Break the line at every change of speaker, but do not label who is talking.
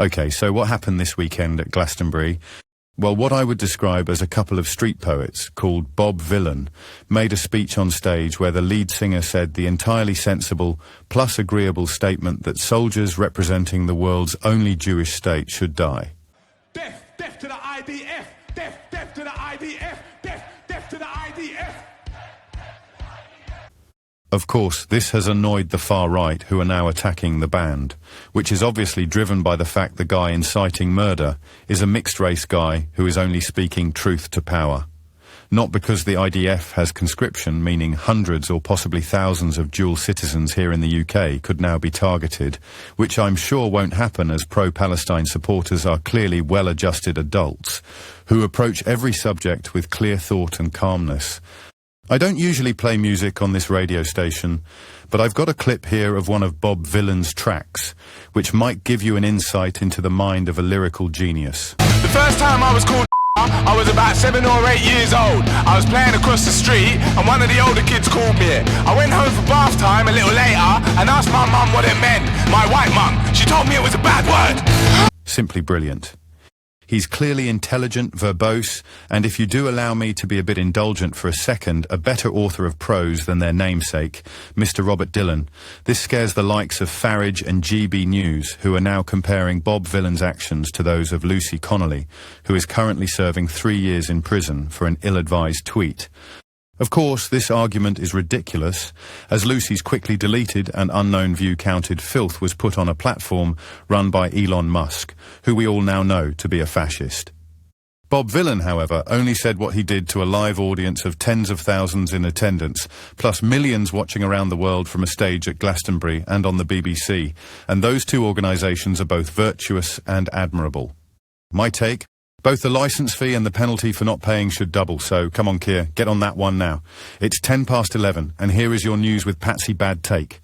Okay, so what happened this weekend at Glastonbury? Well, what I would describe as a couple of street poets called Bob Vylan made a speech on stage where the lead singer said the entirely sensible plus agreeable statement that soldiers representing the world's only Jewish state should die.
Death, death to the IDF, death, death to the IDF, death, death to the IDF.
Of course, this has annoyed the far right, who are now attacking the band, which is obviously driven by the fact the guy inciting murder is a mixed-race guy who is only speaking truth to power. Not because the IDF has conscription, meaning hundreds or possibly thousands of dual citizens here in the UK could now be targeted, which I'm sure won't happen as pro-Palestine supporters are clearly well-adjusted adults, who approach every subject with clear thought and calmness. I don't usually play music on this radio station, but I've got a clip here of one of Bob Vylan's tracks, which might give you an insight into the mind of a lyrical genius.
The first time I was called I was about 7 or 8 years old. I was playing across the street and one of the older kids called me it. I went home for bath time a little later and asked my mum what it meant. My white mum. She told me it was a bad word.
Simply brilliant. He's clearly intelligent, verbose, and if you do allow me to be a bit indulgent for a second, a better author of prose than their namesake, Mr. Robert Dylan. This scares the likes of Farage and GB News, who are now comparing Bob Vylan's actions to those of Lucy Connolly, who is currently serving 3 years in prison for an ill-advised tweet. Of course, this argument is ridiculous, as Lucy's quickly deleted and unknown view-counted filth was put on a platform run by Elon Musk, who we all now know to be a fascist. Bob Vylan, however, only said what he did to a live audience of tens of thousands in attendance, plus millions watching around the world from a stage at Glastonbury and on the BBC, and those two organisations are both virtuous and admirable. My take? Both the licence fee and the penalty for not paying should double, so come on, Keir, get on that one now. It's 11:10, and here is your news with Patsy Bad Take.